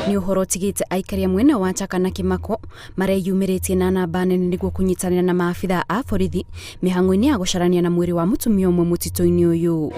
Nĩ ũhoro ũtigĩte aikaria mwena wa Chaka na Kĩmako mareyumĩrĩtie na namba nene nĩguo kũnyitanĩra na maabithaa a borithi mĩhang'o-inĩ ya gũcarania na mwĩrĩ wa mũtumia ũmwe mũtitũ-inĩ ũyũ.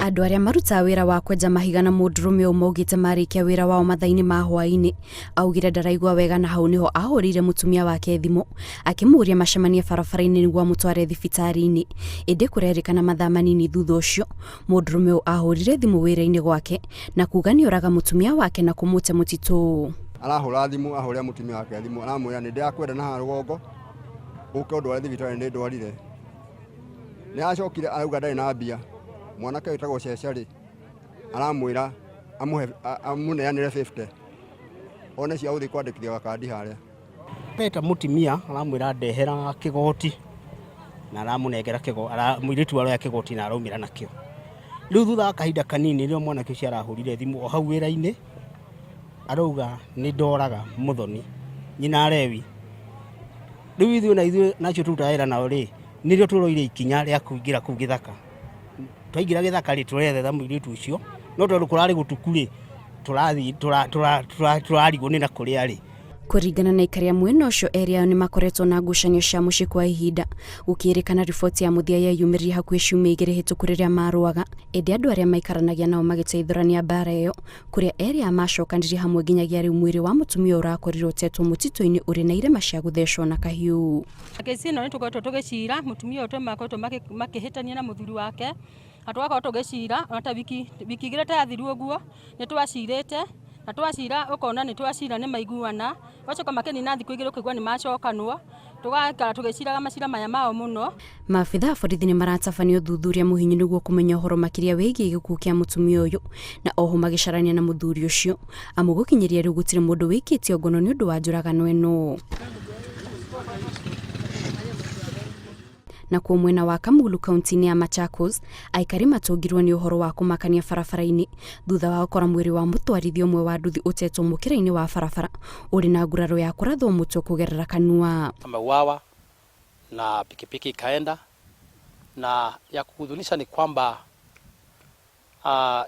Andũ arĩa marutaga wĩra wa kwenja mahiga na mũndũrũme ũmwe augĩte marĩkia wĩra wao mathaa-inĩ ma hwaĩ-inĩ, augire ndaraigua wega na hau niho ahũrĩire mũtumia wake thimũ akĩmũria macemanie barabara-inĩ nĩguo amũtware thibitarĩ-inĩ. Ĩndĩ kũrerĩkana mathaa manini thutha ũcio mũndũrũme ũyũ ahũrire thimũ wĩra-inĩ gwake na kuuga nĩoraga mũtumia wake na kũmũte mũtitũ. Arahũra thimũ, ahũrĩra mũtumia wake thimũ, aramwĩra nĩndĩrakwenda na rũgongo ũke ũndware thibitarĩ nĩndwarire. Nĩacokire arauga ndarĩ na mbia. Mwanake wĩtagwo Cecari aramwĩra amũneanĩre 50 one cia gũthiĩ kwandĩkithia gakandi harĩa. Peta mũtumia aramwĩra ndehera kĩgoti na aramũnengera mũirĩtu aroya kĩgoti na araumĩra nakĩo. Rĩu thutha wa kahinda kanini rĩrĩa mwanake ũcio arahũrire thimũ o hau wĩra-inĩ arauga nĩndoraga mũthoni nyina Lewi. Rĩu ithuĩ nacio tũrutaga wĩra nao rĩ nĩrĩo tũroire ikinya rĩa kũingĩra kũu gĩthaka. Twaingĩra gĩthaka rĩ tũrethetha mũirĩtu ũcio no tondũ kũrarĩ gũtuku rĩ tũrarigwo nĩ na kũrĩa rĩ. Kũringana na aikaria mwena ũcio erĩ ao nĩmakoretwo na ngucanio cia mũciĩ kwa ihinda, gũkĩrĩkana riboti ya mũthia yeyumĩririe hakuhĩ ciumia 2 hĩtũku rĩrĩa marũaga. Ĩndĩ andũ arĩa maikaranagia nao magĩteithũrania mbara ĩyo, kũrĩa erĩ macokanirie hamwe nginyagia rĩu mwĩrĩ wa mũtumia ũrakorirwo ũtetwo mũtitũ-inĩ ũrĩ na irema cia gũthecwo na kahiũ. Kesi ĩno nĩtũkoretwo tũgĩcira mũtumia ũyũ tũmakoretwo makĩhĩtania na mũthuri wake. Atwakorwo tũgĩcira ona ta wiki igĩrĩ ta yathiru ũguo nĩtwacirĩte na twacira ũkona nĩtwacira nĩmaiguana wacoka makenina thikũ igĩrĩ ũkaigua nĩmacokanwo tũgaikara tũgĩciraga macira maya mao mũno. Maabithaa borithi nĩmaratabanio ũthuthuria mũhinyu nĩguo kũmenya ũhoro makĩria wĩgiĩ gĩkuũ kĩa mũtumia ũyũ na oho magĩcarania na mũthuri ũcio amu gũkinyĩria rĩu gũtirĩ mũndũ wĩkĩtio ngono nĩ ũndũ wa njũragano ĩno. Na kwa mwena wa Kamulu kaunti-inĩ ya Machakos, aikari matũngirwo nĩ ũhoro wa kũmakania barabara-inĩ thutha wa gũkora mwĩrĩ wa mũtwarithia ũmwe wa nduthi ũtetwo mũkĩra-inĩ wa barabara ũrĩ na nguraro ya kũrathwo mũtwe kũgerera kanua. Ameuawa na pikipiki ikaenda, na ya kuhuzunisha ni kwamba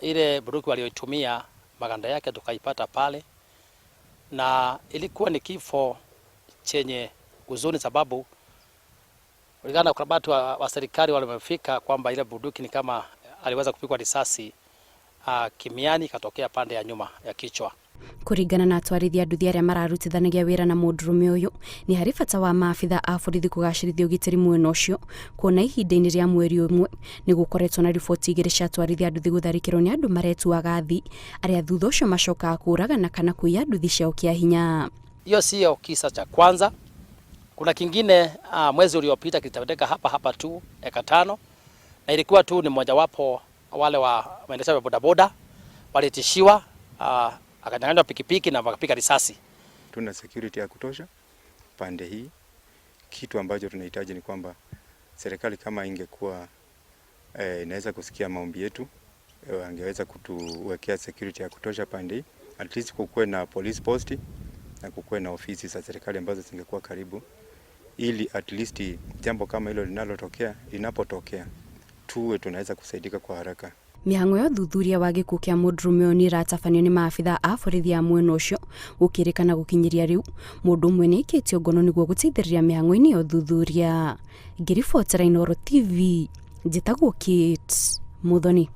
ile bunduki walioitumia maganda yake tukaipata pale, na ilikuwa ni kifo chenye huzuni sababu kulingana na watu wa serikali walimefika kwamba ile bunduki ni kama aliweza kupigwa risasi kimiani katokea pande ya nyuma ya kichwa. Kũringana na atwarithia nduthi arĩa mararutithanagia wĩra na mũndũrũme ũyũ, nĩ harĩ bata wa maabithaa a borithi kũgacĩrithia ũgitĩri mwena ũcio, kuona ihinda-inĩ rĩa mweri ũmwe nĩ gũkoretwo na riboti igĩrĩ cia atwarithia nduthi gũtharĩkĩrwo nĩ andũ maretuaga athi arĩa thutha ũcio macokaga kũũragana kana kũiya nduthi ciao kĩa hinya. Hiyo sio kisa cha kwanza. Kuna kingine mwezi uliopita kilitendeka hapa tu eka 5 na ilikuwa tu ni mojawapo wale wa waendeshaji wa bodaboda walitishiwa akanyang'anywa pikipiki na wakapiga risasi. Tuna security ya kutosha pande hii. Kitu ambacho tunahitaji ni kwamba serikali kama ingekuwa inaweza kusikia maombi yetu, angeweza kutuwekea security ya kutosha pande hii. At least kukuwe na police post na kukuwe na ofisi za serikali ambazo zingekuwa karibu, ili at least jambo kama hilo linapotokea tuwe tunaweza kusaidika kwa haraka. Mĩhang'o ya ũthuthuria wa gĩkuũ kĩa mũndũrũme ũyũ nĩĩratabanio nĩ maabithaa a borithi ya mwena ũcio, gũkĩrĩkana gũkinyĩria rĩu mũndũ ũmwe nĩaikĩtio ngono nĩguo gũteithĩrĩria mĩhang'o-inĩ ya ũthuthuria. Ngĩribotera Inooro TV, njĩtagwo Kate Muthoni.